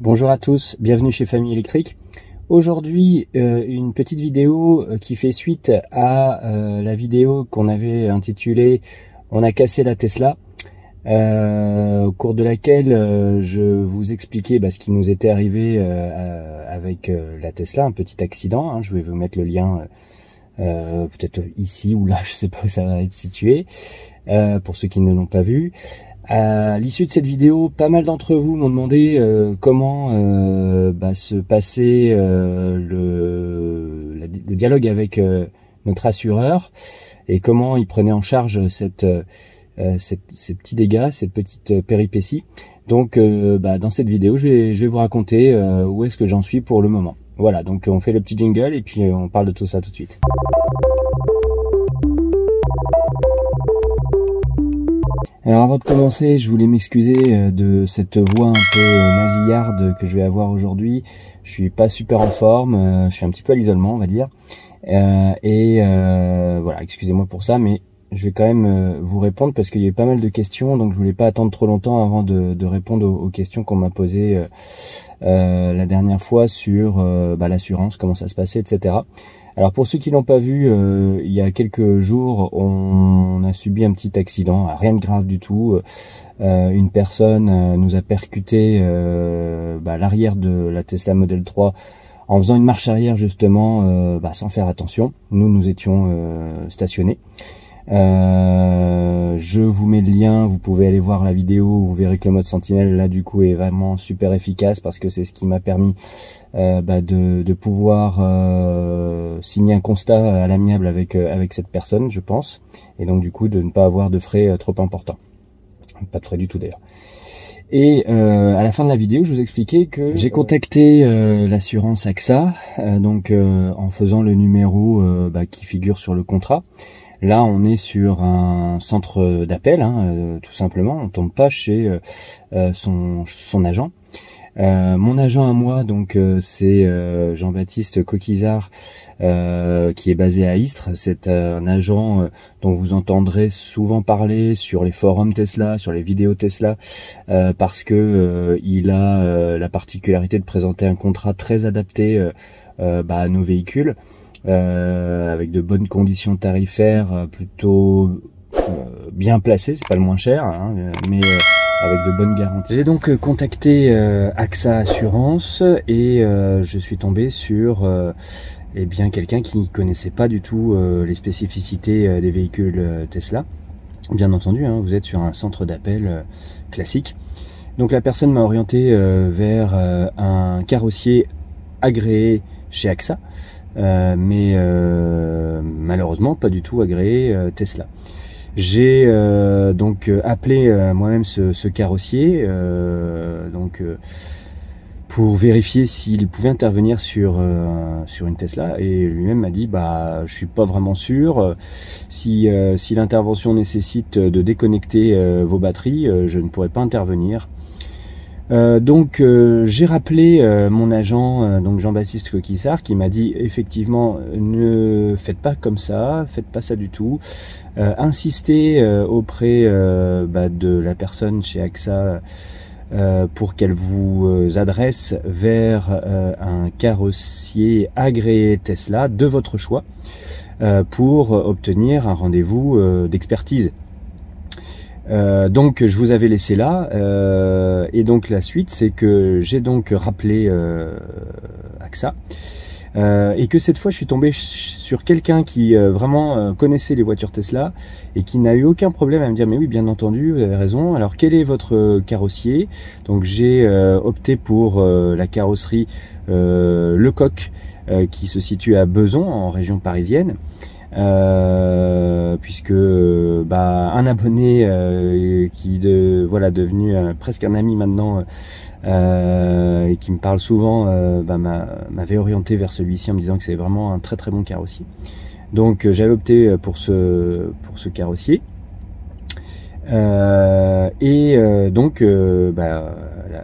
Bonjour à tous, bienvenue chez Famille Électrique. Aujourd'hui, une petite vidéo qui fait suite à la vidéo qu'on avait intitulée « On a cassé la Tesla », au cours de laquelle je vous expliquais ce qui nous était arrivé avec la Tesla, un petit accident. Hein, je vais vous mettre le lien peut-être ici ou là, je sais pas où ça va être situé, pour ceux qui ne l'ont pas vu. À l'issue de cette vidéo, pas mal d'entre vous m'ont demandé comment se passait le dialogue avec notre assureur et comment il prenait en charge ces petits dégâts, cette petite péripétie. Donc dans cette vidéo, je vais vous raconter où est-ce que j'en suis pour le moment. Voilà, donc on fait le petit jingle et puis on parle de tout ça tout de suite. Alors avant de commencer, je voulais m'excuser de cette voix un peu nasillarde que je vais avoir aujourd'hui. Je suis pas super en forme, je suis un petit peu à l'isolement, on va dire. Voilà, excusez-moi pour ça, mais je vais quand même vous répondre parce qu'il y a eu pas mal de questions, donc je voulais pas attendre trop longtemps avant de répondre aux questions qu'on m'a posées la dernière fois sur l'assurance, comment ça se passait, etc. Alors pour ceux qui l'ont pas vu, il y a quelques jours, on a subi un petit accident, rien de grave du tout. Une personne nous a percuté l'arrière de la Tesla Model 3 en faisant une marche arrière justement, sans faire attention. Nous étions stationnés. Je vous mets le lien, vous pouvez aller voir la vidéo, vous verrez que le mode sentinelle là du coup est vraiment super efficace parce que c'est ce qui m'a permis de pouvoir signer un constat à l'amiable avec cette personne, je pense, et donc du coup de ne pas avoir de frais trop importants, pas de frais du tout d'ailleurs. Et à la fin de la vidéo, je vous expliquais que j'ai contacté l'assurance AXA, en faisant le numéro qui figure sur le contrat. Là, on est sur un centre d'appel, tout simplement. On tombe pas chez son agent. Mon agent à moi, donc c'est Jean-Baptiste Coquizard, qui est basé à Istres. C'est un agent dont vous entendrez souvent parler sur les forums Tesla, sur les vidéos Tesla, parce que il a la particularité de présenter un contrat très adapté à nos véhicules. Avec de bonnes conditions tarifaires, plutôt bien placées, c'est pas le moins cher, mais avec de bonnes garanties. J'ai donc contacté AXA Assurance et je suis tombé sur quelqu'un qui ne connaissait pas du tout les spécificités des véhicules Tesla. Bien entendu, vous êtes sur un centre d'appel classique. Donc la personne m'a orienté vers un carrossier agréé chez AXA. Mais malheureusement pas du tout agréé Tesla. J'ai donc appelé moi-même ce carrossier pour vérifier s'il pouvait intervenir sur une Tesla, et lui-même m'a dit je suis pas vraiment sûr, si l'intervention nécessite de déconnecter vos batteries, je ne pourrai pas intervenir. J'ai rappelé mon agent, donc Jean-Baptiste Coquizard, qui m'a dit effectivement ne faites pas comme ça, faites pas ça du tout, insistez auprès de la personne chez AXA pour qu'elle vous adresse vers un carrossier agréé Tesla de votre choix pour obtenir un rendez-vous d'expertise. Donc je vous avais laissé là, et donc la suite c'est que j'ai donc rappelé AXA, et que cette fois je suis tombé sur quelqu'un qui vraiment connaissait les voitures Tesla et qui n'a eu aucun problème à me dire mais oui, bien entendu, vous avez raison, alors quel est votre carrossier? Donc j'ai opté pour la carrosserie Lecoq, qui se situe à Bezons en région parisienne. Puisque un abonné qui devenu presque un ami maintenant, et qui me parle souvent, m'avait orienté vers celui-ci en me disant que c'est vraiment un très très bon carrossier. Donc j'avais opté pour ce carrossier.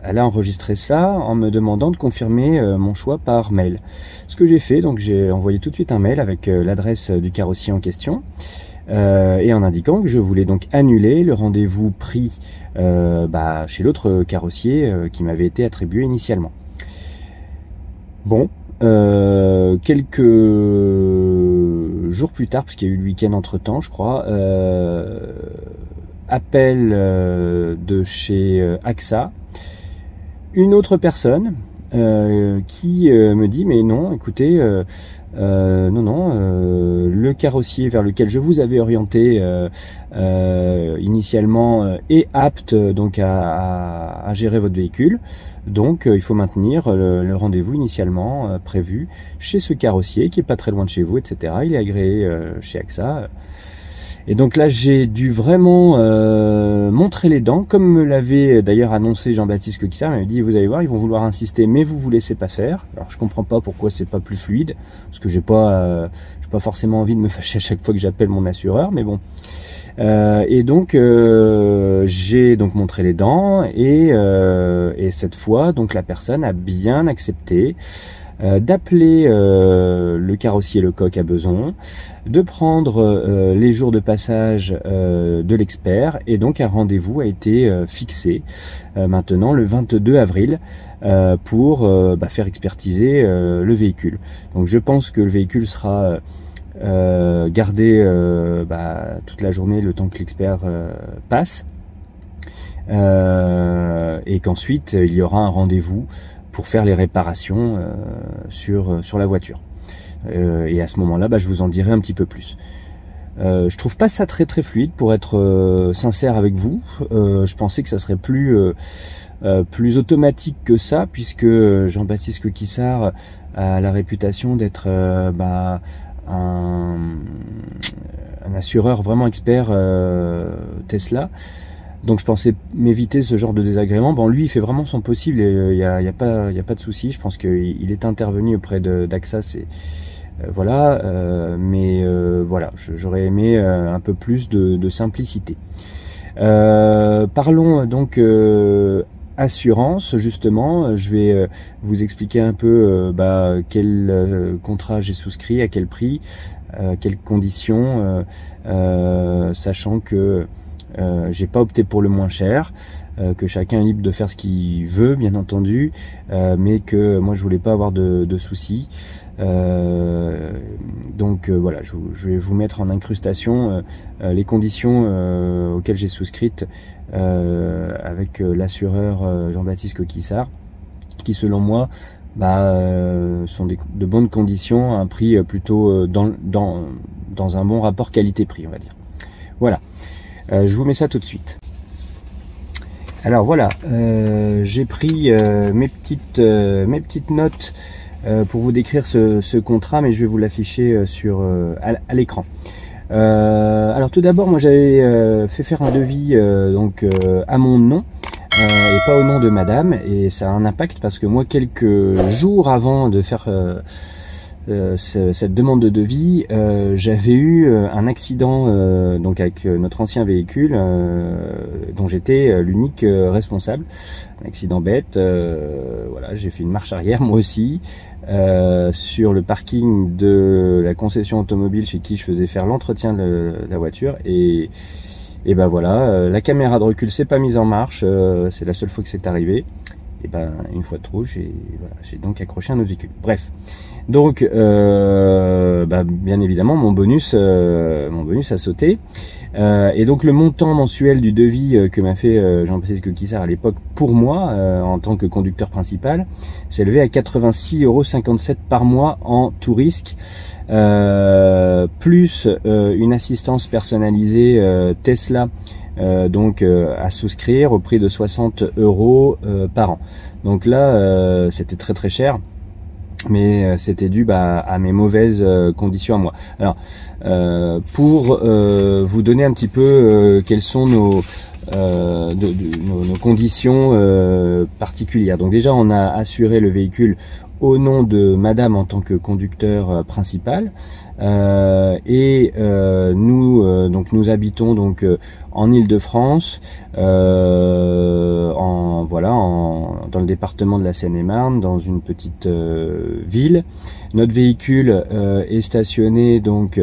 Elle a enregistré ça en me demandant de confirmer mon choix par mail. Ce que j'ai fait, donc j'ai envoyé tout de suite un mail avec l'adresse du carrossier en question, et en indiquant que je voulais donc annuler le rendez-vous pris chez l'autre carrossier qui m'avait été attribué initialement. Bon, quelques jours plus tard, parce qu'il y a eu le week-end entre temps, je crois, appel de chez AXA, une autre personne qui me dit mais non, écoutez, le carrossier vers lequel je vous avais orienté initialement est apte donc à gérer votre véhicule, donc il faut maintenir le rendez-vous initialement prévu chez ce carrossier qui est pas très loin de chez vous, etc. Il est agréé chez AXA. Et donc là, j'ai dû vraiment montrer les dents, comme me l'avait d'ailleurs annoncé Jean-Baptiste Coquissart. Il m'a dit, vous allez voir, ils vont vouloir insister, mais vous laissez pas faire. Alors je comprends pas pourquoi c'est pas plus fluide, parce que j'ai pas forcément envie de me fâcher à chaque fois que j'appelle mon assureur, mais bon. Et donc j'ai donc montré les dents et cette fois, donc la personne a bien accepté d'appeler le carrossier Lecoq à Beson, de prendre les jours de passage de l'expert, et donc un rendez-vous a été fixé maintenant le 22 avril pour faire expertiser le véhicule. Donc je pense que le véhicule sera gardé toute la journée, le temps que l'expert passe, et qu'ensuite il y aura un rendez-vous pour faire les réparations sur la voiture. Et à ce moment-là, je vous en dirai un petit peu plus. Je trouve pas ça très fluide, pour être sincère avec vous. Je pensais que ça serait plus automatique que ça, puisque Jean-Baptiste Coquissart a la réputation d'être un assureur vraiment expert Tesla. Donc je pensais m'éviter ce genre de désagrément. Bon, lui il fait vraiment son possible et il y a pas de souci. Je pense qu'il est intervenu auprès d'AXA, voilà, mais voilà, j'aurais aimé un peu plus de simplicité. Parlons donc assurance, justement. Je vais vous expliquer un peu quel contrat j'ai souscrit, à quel prix, quelles conditions, sachant que j'ai pas opté pour le moins cher, que chacun est libre de faire ce qu'il veut, bien entendu, mais que moi je voulais pas avoir de soucis. Donc voilà, je vais vous mettre en incrustation les conditions auxquelles j'ai souscrite avec l'assureur Jean-Baptiste Coquissart, qui selon moi sont de bonnes conditions, à un prix plutôt dans un bon rapport qualité-prix, on va dire. Voilà. Je vous mets ça tout de suite. Alors voilà, j'ai pris mes petites notes pour vous décrire ce contrat, mais je vais vous l'afficher à l'écran. Alors tout d'abord, moi j'avais fait faire un devis à mon nom et pas au nom de madame, et ça a un impact parce que moi, quelques jours avant de faire cette demande de devis, j'avais eu un accident donc avec notre ancien véhicule dont j'étais l'unique responsable. Un accident bête, voilà, j'ai fait une marche arrière moi aussi sur le parking de la concession automobile chez qui je faisais faire l'entretien de la voiture, et ben voilà, la caméra de recul s'est pas mise en marche, c'est la seule fois que c'est arrivé. Et ben une fois de trop, j'ai donc accroché un autre véhicule. Bref, donc bien évidemment mon bonus a sauté, et donc le montant mensuel du devis que m'a fait Jean-Baptiste Coquissart à l'époque pour moi en tant que conducteur principal s'élevait à 86,57 € par mois en tout risque, plus une assistance personnalisée Tesla à souscrire au prix de 60 € par an. Donc là c'était très cher, mais c'était dû à mes mauvaises conditions à moi. Alors pour vous donner un petit peu quelles sont nos conditions particulières. Donc déjà, on a assuré le véhicule au nom de Madame en tant que conducteur principal. Nous habitons donc en Île-de-France, dans le département de la Seine-et-Marne, dans une petite ville. Notre véhicule est stationné donc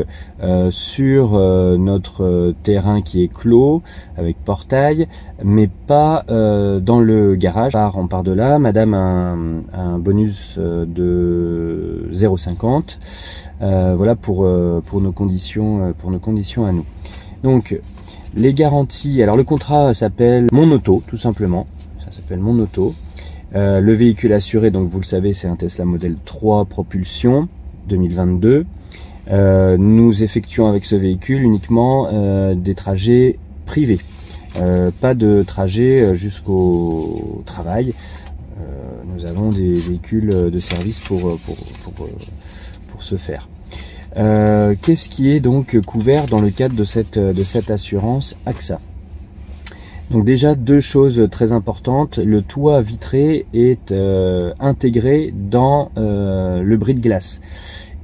sur notre terrain qui est clos avec portail, mais pas dans le garage. On part de là. Madame a un bonus de 0,50. Voilà pour nos conditions à nous. Donc les garanties, alors le contrat s'appelle Mon Auto, tout simplement, ça s'appelle Mon Auto. Le véhicule assuré, donc vous le savez, c'est un Tesla Model 3 propulsion 2022. Nous effectuons avec ce véhicule uniquement des trajets privés, pas de trajet jusqu'au travail. Nous avons des véhicules de service pour ce faire. Qu'est-ce qui est donc couvert dans le cadre de cette assurance AXA? Donc déjà, deux choses très importantes. Le toit vitré est intégré dans le bris de glace.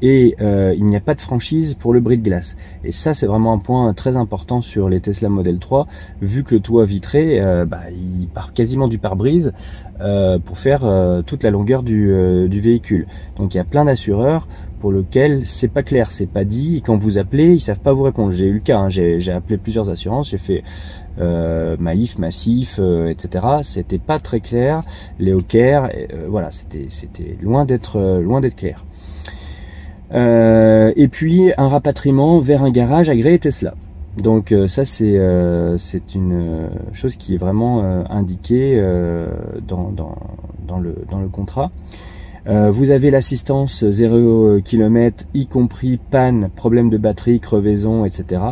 Et il n'y a pas de franchise pour le bris de glace. Et ça, c'est vraiment un point très important sur les Tesla Model 3, vu que le toit vitré, il part quasiment du pare-brise pour faire toute la longueur du véhicule. Donc il y a plein d'assureurs pour lesquels c'est pas clair, c'est pas dit. Et quand vous appelez, ils savent pas vous répondre. J'ai eu le cas, hein, j'ai appelé plusieurs assurances, j'ai fait Maïf, Massif, etc. C'était pas très clair. Léo Care, voilà, c'était loin d'être clair. Et puis un rapatriement vers un garage agréé Tesla. Donc ça c'est une chose qui est vraiment indiquée dans le contrat. Vous avez l'assistance 0 km, y compris panne, problème de batterie, crevaison, etc.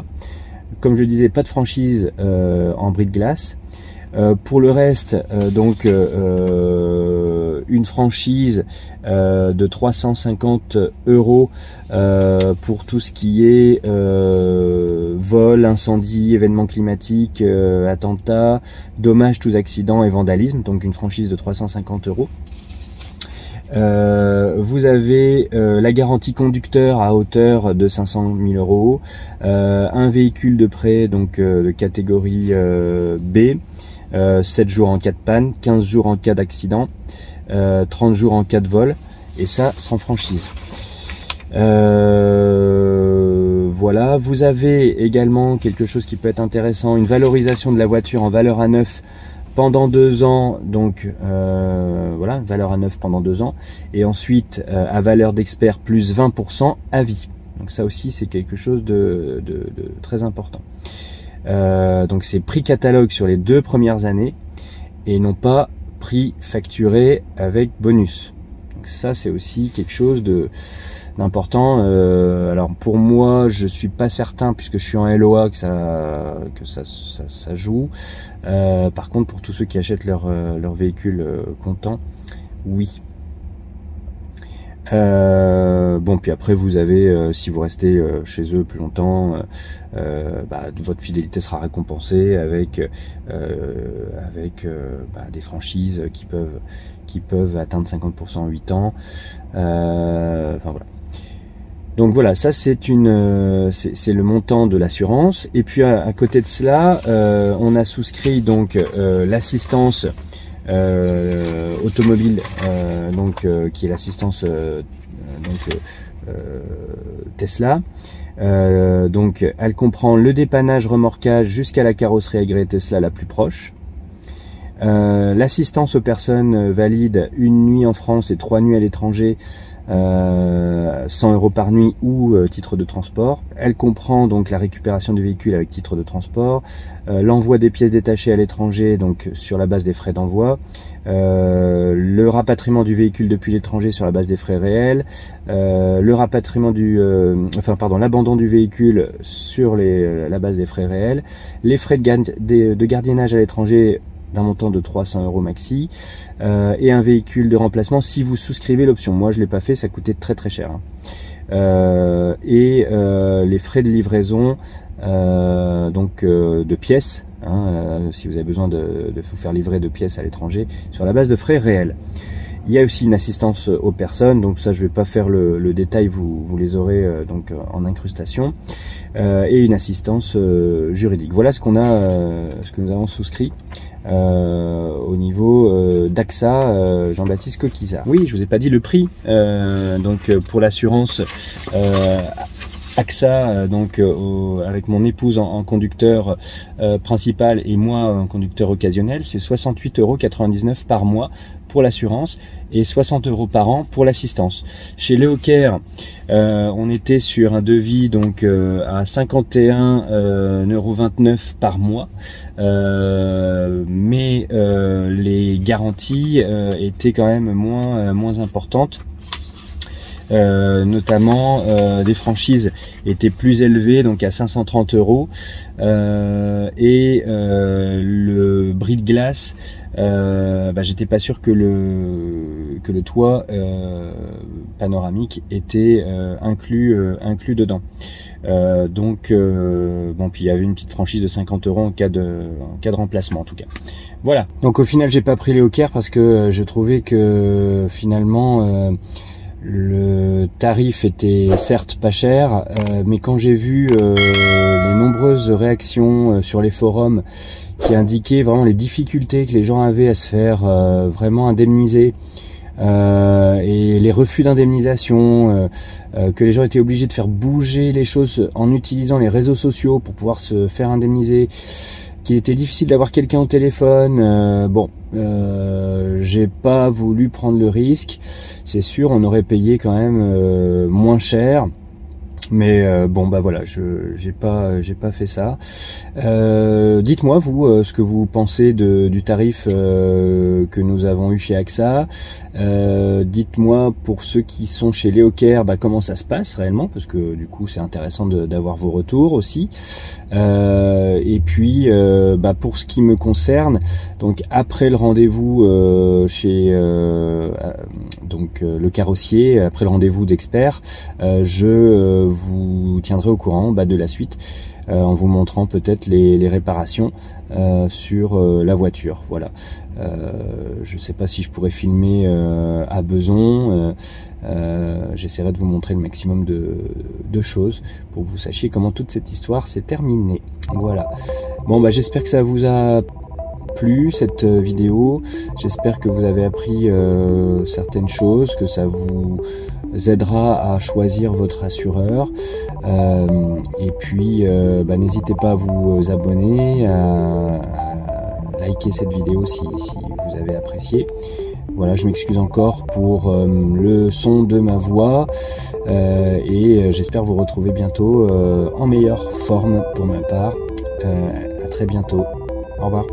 Comme je disais, pas de franchise en bris de glace. Pour le reste, une franchise de 350 € pour tout ce qui est vol, incendie, événements climatiques, attentats, dommages, tous accidents et vandalisme. Donc une franchise de 350 €. Vous avez la garantie conducteur à hauteur de 500 000 €, un véhicule de prêt donc de catégorie B, 7 jours en cas de panne, 15 jours en cas d'accident, 30 jours en cas de vol, et ça sans franchise. Voilà, vous avez également quelque chose qui peut être intéressant, une valorisation de la voiture en valeur à neuf pendant 2 ans, donc voilà, valeur à neuf pendant 2 ans, et ensuite à valeur d'expert plus 20% à vie. Donc ça aussi c'est quelque chose de très important. Donc c'est prix catalogue sur les 2 premières années et non pas prix facturé avec bonus. Donc ça c'est aussi quelque chose d'important. Alors pour moi je suis pas certain, puisque je suis en LOA, que ça joue. Par contre pour tous ceux qui achètent leur véhicule comptant, oui. Bon, puis après vous avez, si vous restez chez eux plus longtemps, votre fidélité sera récompensée avec des franchises qui peuvent atteindre 50% en 8 ans. Enfin voilà. Donc voilà, ça c'est le montant de l'assurance. Et puis à côté de cela, on a souscrit donc l'assistance automobile, qui est l'assistance Tesla. Donc elle comprend le dépannage remorquage jusqu'à la carrosserie agréée Tesla la plus proche, l'assistance aux personnes valides 1 nuit en France et 3 nuits à l'étranger, 100 € par nuit ou titre de transport. Elle comprend donc la récupération du véhicule avec titre de transport, l'envoi des pièces détachées à l'étranger, donc sur la base des frais d'envoi, le rapatriement du véhicule depuis l'étranger sur la base des frais réels, le rapatriement l'abandon du véhicule sur la base des frais réels, les frais de gardiennage à l'étranger d'un montant de 300 € maxi, et un véhicule de remplacement si vous souscrivez l'option. Moi je l'ai pas fait, ça coûtait très très cher, hein. Les frais de livraison de pièces, hein, si vous avez besoin de vous faire livrer de pièces à l'étranger sur la base de frais réels. Il y a aussi une assistance aux personnes, donc ça je vais pas faire le détail, vous les aurez donc en incrustation, et une assistance juridique. Voilà ce qu'on a, ce que nous avons souscrit au niveau d'AXA Jean-Baptiste Coquizard. Oui, je vous ai pas dit le prix, donc pour l'assurance AXA, donc avec mon épouse en conducteur principal et moi en conducteur occasionnel, c'est 68,99 € par mois pour l'assurance et 60 € par an pour l'assistance. Chez Leocare, on était sur un devis donc à 51,29 € par mois, mais les garanties étaient quand même moins importantes. Notamment des franchises étaient plus élevées, donc à 530 €, et le bris de glace, j'étais pas sûr que le toit panoramique était inclus dedans. Bon, puis il y avait une petite franchise de 50 € en cas de remplacement en tout cas. Voilà. Donc au final j'ai pas pris Leocare parce que je trouvais que finalement le tarif était certes pas cher, mais quand j'ai vu les nombreuses réactions sur les forums qui indiquaient vraiment les difficultés que les gens avaient à se faire vraiment indemniser, et les refus d'indemnisation, que les gens étaient obligés de faire bouger les choses en utilisant les réseaux sociaux pour pouvoir se faire indemniser, qu'il était difficile d'avoir quelqu'un au téléphone, j'ai pas voulu prendre le risque. C'est sûr, on aurait payé quand même moins cher, mais bon bah voilà, j'ai pas fait ça. Dites-moi vous ce que vous pensez du tarif que nous avons eu chez AXA. Dites-moi pour ceux qui sont chez Leocare, comment ça se passe réellement, parce que du coup c'est intéressant d'avoir vos retours aussi. Et puis pour ce qui me concerne, donc après le rendez-vous chez le carrossier, après le rendez-vous d'expert, je vous tiendrai au courant de la suite, en vous montrant peut-être les réparations sur la voiture. Voilà. Je sais pas si je pourrais filmer à Beson. J'essaierai de vous montrer le maximum de choses pour que vous sachiez comment toute cette histoire s'est terminée. Voilà. Bon j'espère que ça vous a plu cette vidéo. J'espère que vous avez appris certaines choses, que ça vous aidera à choisir votre assureur, et puis n'hésitez pas à vous abonner, à liker cette vidéo si vous avez apprécié. Voilà, je m'excuse encore pour le son de ma voix, et j'espère vous retrouver bientôt en meilleure forme pour ma part. À très bientôt. Au revoir.